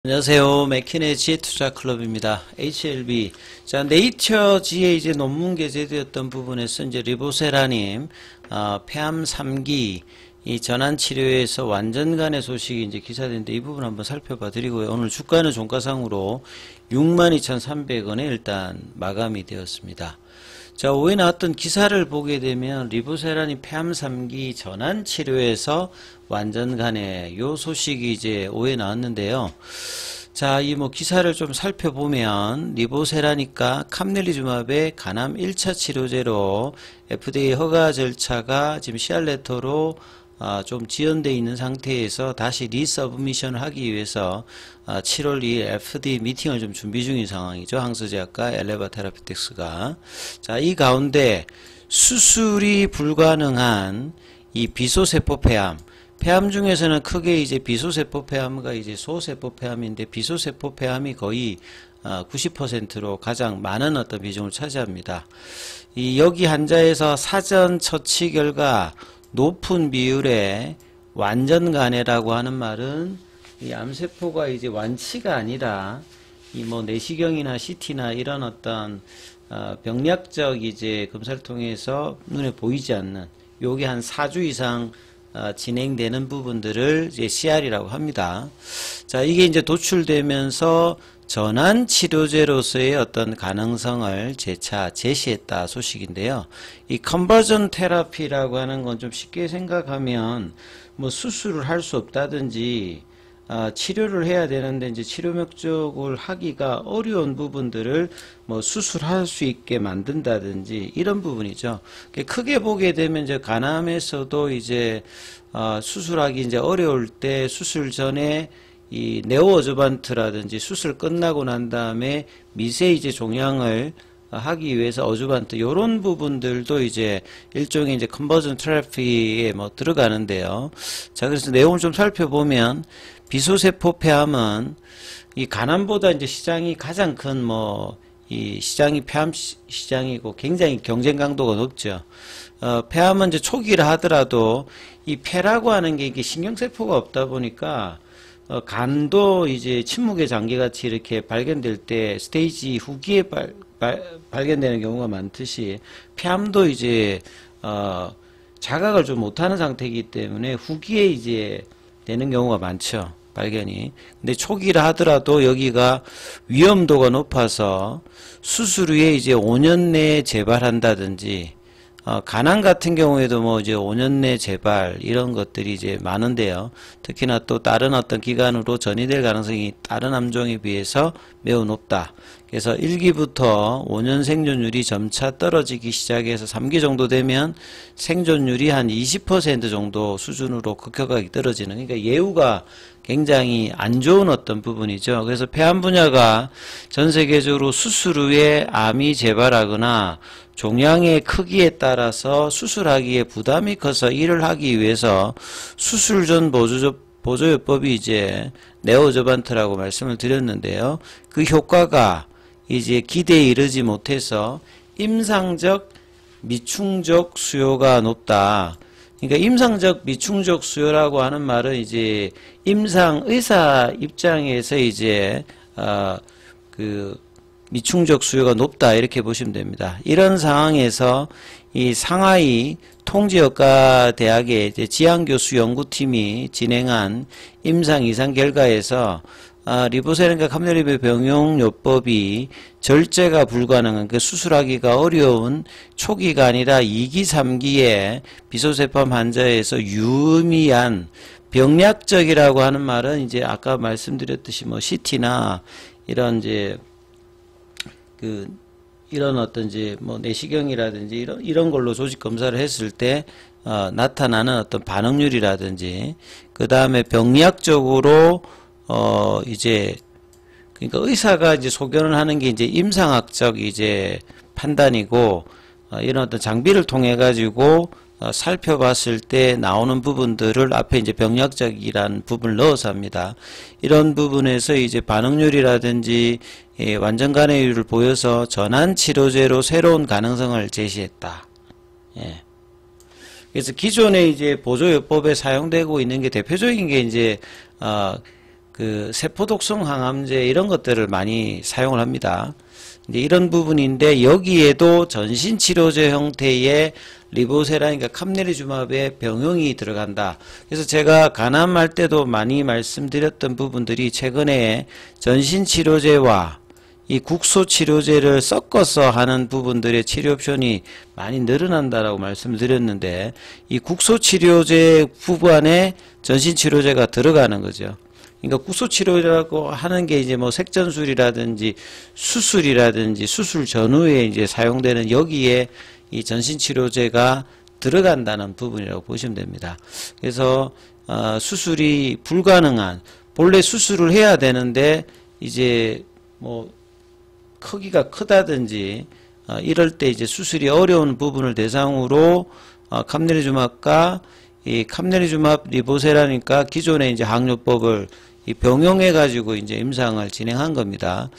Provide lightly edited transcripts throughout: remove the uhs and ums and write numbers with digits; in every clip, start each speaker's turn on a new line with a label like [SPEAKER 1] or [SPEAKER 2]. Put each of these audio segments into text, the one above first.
[SPEAKER 1] 안녕하세요. 맥키네지 투자클럽입니다. HLB. 자, 네이처지에 이제 논문 게재되었던 부분에서 이제 리보세라님, 폐암 3기, 이 전환치료에서 완전간의 소식이 이제 기사된데 이 부분 한번 살펴봐 드리고요. 오늘 주가는 종가상으로 62,300원에 일단 마감이 되었습니다. 자, 오후에 나왔던 기사를 보게 되면 리보세라님 폐암 3기 전환치료에서 완전간의 요 소식이 이제 오후에 나왔는데요. 자, 이 뭐 기사를 좀 살펴보면 리보세라니까 캄넬리주맙의 간암 1차 치료제로 FDA 허가 절차가 지금 CR레터로 좀 지연되어 있는 상태에서 다시 리서브미션을 하기 위해서 7월 2일 FDA 미팅을 좀 준비 중인 상황이죠. 항서제약과 엘레바 테라피틱스가. 자, 이 가운데 수술이 불가능한 이 비소세포 폐암, 폐암 중에서는 크게 이제 비소세포 폐암과 이제 소세포 폐암인데 비소세포 폐암이 거의 90%로 가장 많은 어떤 비중을 차지합니다. 이 여기 환자에서 사전 처치 결과 높은 비율의 완전간해라고 하는 말은 이 암세포가 이제 완치가 아니라 이 뭐 내시경이나 CT나 이런 어떤 병약적 이제 검사를 통해서 눈에 보이지 않는 요게 한 4주 이상 진행되는 부분들을 이제 CR이라고 합니다. 자, 이게 이제 도출되면서 전환 치료제로서의 어떤 가능성을 재차 제시했다 소식인데요. 이 컨버전 테라피라고 하는 건 좀 쉽게 생각하면 뭐 수술을 할 수 없다든지 치료를 해야 되는데 이제 치료 목적을 하기가 어려운 부분들을 뭐 수술할 수 있게 만든다든지 이런 부분이죠. 크게 보게 되면 이제 간암에서도 이제 수술하기 이제 어려울 때 수술 전에 이 네오어주반트라든지 수술 끝나고 난 다음에 미세 이제 종양을 하기 위해서 어주반트 요런 부분들도 이제 일종의 이제 컨버전 테라피에 뭐 들어가는데요. 자, 그래서 내용을 좀 살펴보면 비소세포 폐암은 이 간암보다 이제 시장이 가장 큰 뭐 이 시장이 폐암 시장이고 굉장히 경쟁 강도가 높죠. 폐암은 이제 초기라 하더라도 이 폐라고 하는 게 이게 신경세포가 없다 보니까 간도 이제 침묵의 장기같이 이렇게 발견될 때 스테이지 후기에 발견되는 경우가 많듯이 폐암도 이제 자각을 좀 못하는 상태이기 때문에 후기에 이제 되는 경우가 많죠. 발견이. 근데 초기라 하더라도 여기가 위험도가 높아서 수술 후에 이제 5년 내에 재발한다든지 간암 같은 경우에도 뭐 이제 5년 내 재발 이런 것들이 이제 많은데요. 특히나 또 다른 어떤 기관으로 전이될 가능성이 다른 암종에 비해서 매우 높다. 그래서 1기부터 5년 생존율이 점차 떨어지기 시작해서 3기 정도 되면 생존율이 한 20% 정도 수준으로 급격하게 떨어지는, 그러니까 예후가 굉장히 안 좋은 어떤 부분이죠. 그래서 폐암 분야가 전 세계적으로 수술 후에 암이 재발하거나 종양의 크기에 따라서 수술하기에 부담이 커서 이를 하기 위해서 수술 전 보조요법이 이제 네오어주반트라고 말씀을 드렸는데요. 그 효과가 이제 기대에 이르지 못해서 임상적 미충족 수요가 높다. 그러니까 임상적 미충족 수요라고 하는 말은 이제 임상 의사 입장에서 이제 그 미충족 수요가 높다 이렇게 보시면 됩니다. 이런 상황에서 이 상하이 통지의과대학의 이제 지한교수 연구팀이 진행한 임상 이상 결과에서 리보세라니까 캄넬리베 병용요법이 절제가 불가능한, 그 수술하기가 어려운 초기가 아니라 2기, 3기의 비소세포암 환자에서 유의미한 병약적이라고 하는 말은 이제 아까 말씀드렸듯이 뭐 CT나 이런 이제 이런 어떤 이제 뭐 내시경이라든지 이런 걸로 조직 검사를 했을 때 나타나는 어떤 반응률이라든지, 그 다음에 병리학적으로 이제 그러니까 의사가 이제 소견을 하는 게 이제 임상학적 이제 판단이고 이런 어떤 장비를 통해 가지고 살펴봤을 때 나오는 부분들을 앞에 이제 병약적이라는 부분을 넣어서 합니다. 이런 부분에서 이제 반응률이라든지 완전 간해율을 보여서 전환 치료제로 새로운 가능성을 제시했다. 예. 그래서 기존에 이제 보조요법에 사용되고 있는 게 대표적인 게 이제 그 세포독성 항암제 이런 것들을 많이 사용을 합니다. 이제 이런 부분인데 여기에도 전신치료제 형태의 리보세라인과 캄네리주맙의 병용이 들어간다. 그래서 제가 간암할 때도 많이 말씀드렸던 부분들이 최근에 전신치료제와 이 국소치료제를 섞어서 하는 부분들의 치료 옵션이 많이 늘어난다라고 말씀드렸는데 이 국소치료제 부분에 전신치료제가 들어가는 거죠. 그러니까 국소치료라고 하는 게 이제 뭐 색전술이라든지 수술이라든지 수술 전후에 이제 사용되는 여기에 이 전신치료제가 들어간다는 부분이라고 보시면 됩니다. 그래서 수술이 불가능한 본래 수술을 해야 되는데 이제 뭐 크기가 크다든지 이럴 때 이제 수술이 어려운 부분을 대상으로 캄네리주맙과 이 캄네리주맙 리보세라니까 기존의 이제 항요법을 이 병용해 가지고 이제 임상을 진행한 겁니다.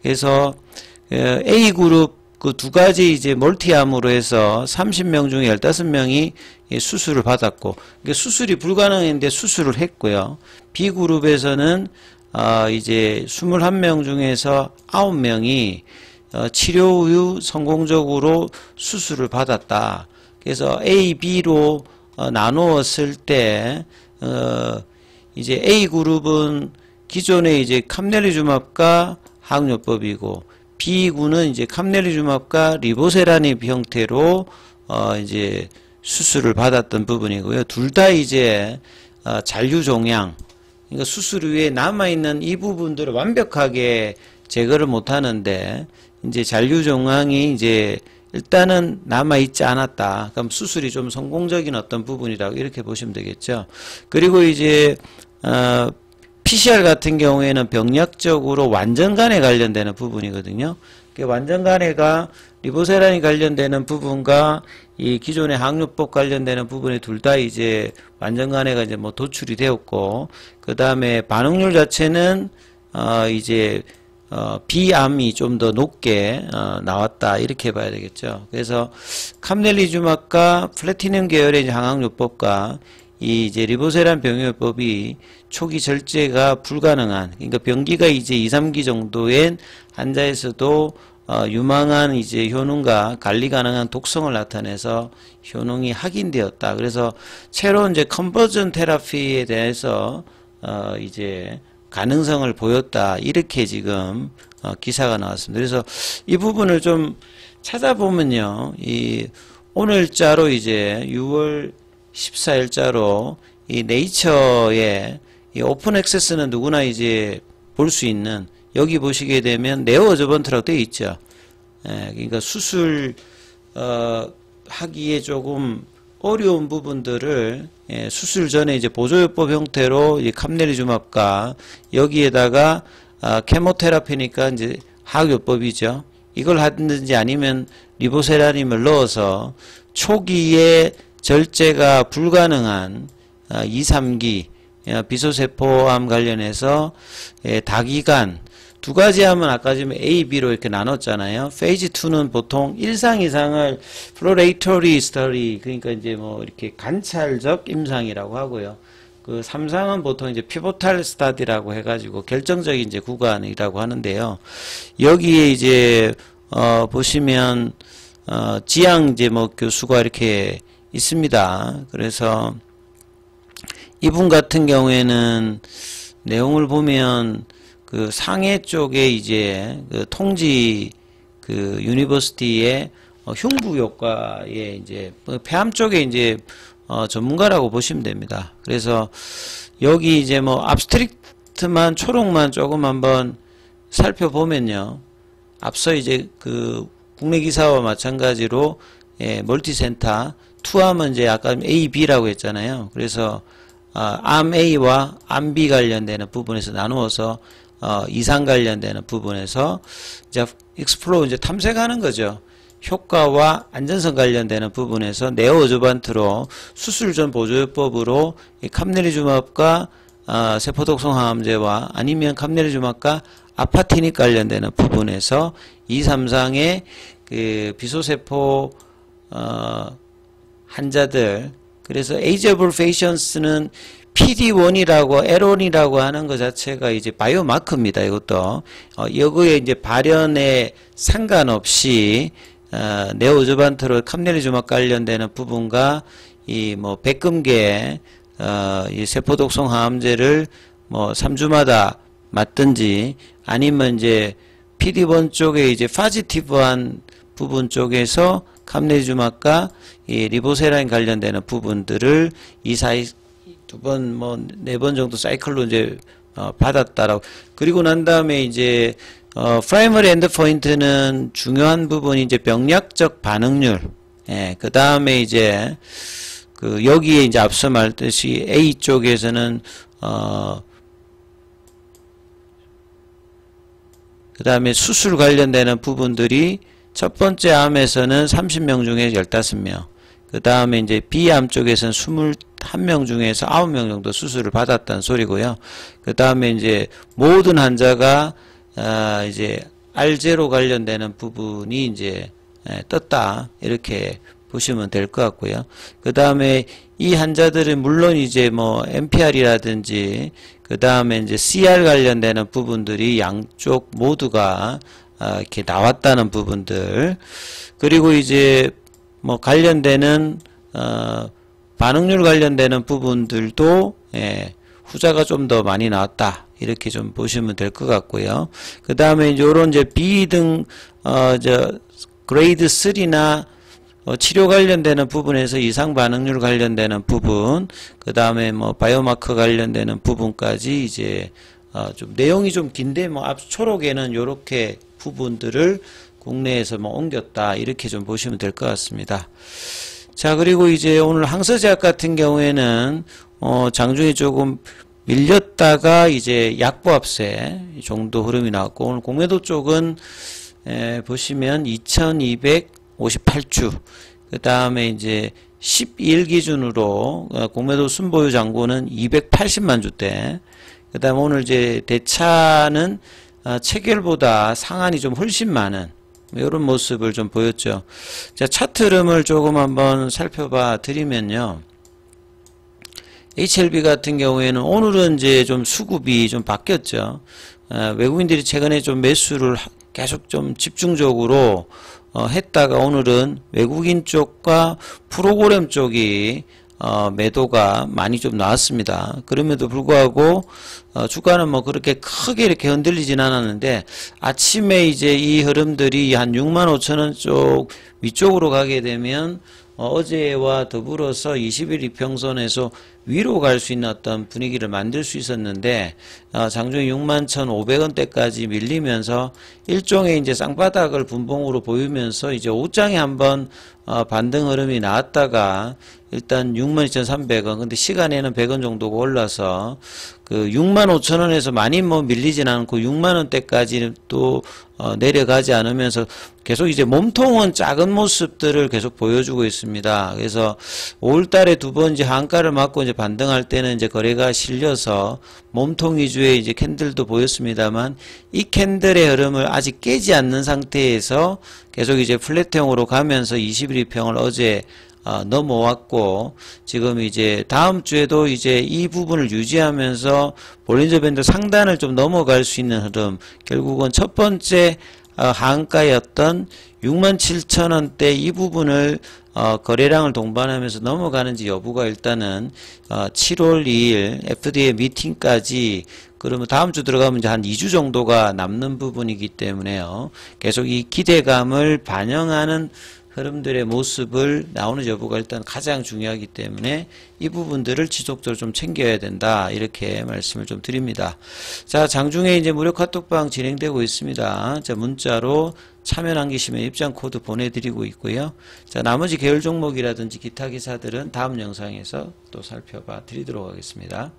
[SPEAKER 1] 그래서 A 그룹 그 두 가지 이제 멀티암으로 해서 30명 중에 15명이 수술을 받았고 수술이 불가능했는데 수술을 했고요. B 그룹에서는 이제 21명 중에서 9명이 치료 후 성공적으로 수술을 받았다. 그래서 A, B로 나누었을 때 이제 A 그룹은 기존의 이제 캄네리주맙과 항요법이고 B군은 이제 캄네리주맙과 리보세라닙 형태로 이제 수술을 받았던 부분이고요. 둘 다 이제 잔류종양, 그러니까 수술 후에 남아있는 이 부분들을 완벽하게 제거를 못하는데 이제 잔류종양이 이제 일단은 남아있지 않았다. 그럼 수술이 좀 성공적인 어떤 부분이라고 이렇게 보시면 되겠죠. 그리고 이제 PCR 같은 경우에는 병력적으로 완전간에 관련되는 부분이거든요. 완전간에가 리보세라니 관련되는 부분과 이 기존의 항요법 관련되는 부분이 둘 다 이제 완전간에가 이제 뭐 도출이 되었고, 그 다음에 반응률 자체는 이제 비암이 좀 더 높게 나왔다 이렇게 봐야 되겠죠. 그래서 캄넬리주맙과 플래티넘 계열의 이제 항항요법과 이 이제 리보세란 병용요법이 초기 절제가 불가능한, 그러니까 병기가 이제 2, 3기 정도의 환자에서도 유망한 이제 효능과 관리 가능한 독성을 나타내서 효능이 확인되었다. 그래서 새로운 이제 컨버전 테라피에 대해서 이제 가능성을 보였다. 이렇게 지금 기사가 나왔습니다. 그래서 이 부분을 좀 찾아보면요, 이 오늘자로 이제 6월 14일자로 이 네이처에 이 오픈 액세스는 누구나 이제 볼 수 있는, 여기 보시게 되면 네오 어저번트라고 되어 있죠. 그러니까 수술 하기에 조금 어려운 부분들을 수술 전에 이제 보조요법 형태로 이 캄넬리주맙과 여기에다가 케모테라피니까 이제 항요법이죠. 이걸 하든지 아니면 리보세라님을 넣어서 초기에 절제가 불가능한 2, 3기 비소세포암 관련해서 다기간 두 가지 하면 아까 지금 A, B로 이렇게 나눴잖아요. 페이지 2는 보통 1상 이상을 플로레이터리 스터디, 그러니까 이제 뭐 이렇게 관찰적 임상이라고 하고요. 그 3상은 보통 이제 피보탈 스타디라고 해가지고 결정적인 이제 구간이라고 하는데요. 여기에 이제 보시면 지양 이제 뭐 교수가 이렇게 있습니다. 그래서 이분 같은 경우에는 내용을 보면 그 상해 쪽에 이제 그 통지 그 유니버시티의 흉부 효과에 이제 폐암 쪽에 이제 전문가라고 보시면 됩니다. 그래서 여기 이제 뭐 압스트릭트만 초록만 조금 한번 살펴보면요, 앞서 이제 그 국내 기사와 마찬가지로 멀티센터 투암은 이제 아까 A, B라고 했잖아요. 그래서 암 A와 암 B 관련되는 부분에서 나누어서 이상 관련되는 부분에서 이제 익스플로어 이제 탐색하는 거죠. 효과와 안전성 관련되는 부분에서 네오 어저반트로 수술 전 보조요법으로 이 캄넬리주맙과 세포독성 항암제와 아니면 캄넬리주맙과 아파티닉 관련되는 부분에서 2, 3상의 그 비소세포 환자들, 그래서 에이저블 페이션스는 PD1이라고 L1이라고 하는 것 자체가 이제 바이오마커입니다. 이것도 여기에 이제 발현에 상관없이 네오조반트로 캄넬리주막 관련되는 부분과 이 뭐 백금계 이 세포독성 항암제를 뭐 3주마다 맞든지 아니면 이제 PD1 쪽에 이제 파지티브한 부분 쪽에서 캄넬리주막과 이 리보세라인 관련되는 부분들을 두 번, 뭐, 4번 정도 사이클로 이제, 받았다라고. 그리고 난 다음에 이제, 프라이머리 엔드포인트는 중요한 부분이 이제 병약적 반응률. 예, 그 다음에 이제, 여기에 이제 앞서 말했듯이 A 쪽에서는, 그 다음에 수술 관련되는 부분들이 첫 번째 암에서는 30명 중에 15명. 그 다음에 이제 B암 쪽에서는 21명 중에서 9명 정도 수술을 받았다는 소리고요. 그 다음에 이제 모든 환자가 이제 R0 관련되는 부분이 이제 떴다. 이렇게 보시면 될 것 같고요. 그 다음에 이 환자들은 물론 이제 뭐 MPR이라든지 그 다음에 이제 CR 관련되는 부분들이 양쪽 모두가 이렇게 나왔다는 부분들. 그리고 이제 뭐 관련되는 반응률 관련되는 부분들도 후자가 좀 더 많이 나왔다 이렇게 좀 보시면 될 것 같고요. 그 다음에 이제 요런 이제 B 등 그레이드 3나 치료 관련되는 부분에서 이상 반응률 관련되는 부분, 그 다음에 뭐 바이오마커 관련되는 부분까지 이제 좀 내용이 좀 긴데 뭐 앞 초록에는 요렇게 부분들을 국내에서 뭐 옮겼다 이렇게 좀 보시면 될 것 같습니다. 자, 그리고 이제 오늘 항서제약 같은 경우에는 장중에 조금 밀렸다가 이제 약보합세 정도 흐름이 나왔고, 오늘 공매도 쪽은 보시면 2258주, 그 다음에 이제 12일 기준으로 공매도 순보유 잔고는 280만 주대, 그 다음에 오늘 이제 대차는 체결보다 상한이 좀 훨씬 많은 이런 모습을 좀 보였죠. 자, 차트 흐름을 조금 한번 살펴봐 드리면요. HLB 같은 경우에는 오늘은 이제 좀 수급이 좀 바뀌었죠. 외국인들이 최근에 좀 매수를 계속 좀 집중적으로 했다가 오늘은 외국인 쪽과 프로그램 쪽이 매도가 많이 좀 나왔습니다. 그럼에도 불구하고 주가는 뭐 그렇게 크게 이렇게 흔들리진 않았는데, 아침에 이제 이 흐름들이 한 65,000원 쪽 위쪽으로 가게 되면 어제와 더불어서 20일 이평선에서 위로 갈 수 있는 어떤 분위기를 만들 수 있었는데, 장중에 61,500원대까지 밀리면서 일종의 이제 쌍바닥을 분봉으로 보이면서 이제 오후장에 한번 반등 흐름이 나왔다가 일단 62,300원, 근데 시간에는 100원 정도가 올라서 그 65,000원에서 많이 뭐 밀리진 않고 6만원대까지 또 내려가지 않으면서 계속 이제 몸통은 작은 모습들을 계속 보여주고 있습니다. 그래서 5월달에 두 번 이제 한가를 맞고 이제 반등할 때는 이제 거래가 실려서 몸통 위주의 이제 캔들도 보였습니다만, 이 캔들의 흐름을 아직 깨지 않는 상태에서 계속 이제 플랫형으로 가면서 21일 평을 어제 넘어왔고, 지금 이제 다음 주에도 이제 이 부분을 유지하면서 볼린저 밴드 상단을 좀 넘어갈 수 있는 흐름, 결국은 첫 번째 하한가였던 67,000원대 이 부분을 거래량을 동반하면서 넘어가는지 여부가 일단은 7월 2일 FDA 미팅까지, 그러면 다음 주 들어가면 이제 한 2주 정도가 남는 부분이기 때문에요. 계속 이 기대감을 반영하는 흐름들의 모습을 나오는 여부가 일단 가장 중요하기 때문에 이 부분들을 지속적으로 좀 챙겨야 된다, 이렇게 말씀을 좀 드립니다. 자, 장중에 이제 무료 카톡방 진행되고 있습니다. 자, 문자로 참여 남기시면 입장 코드 보내드리고 있고요. 자, 나머지 계열 종목이라든지 기타 기사들은 다음 영상에서 또 살펴봐 드리도록 하겠습니다.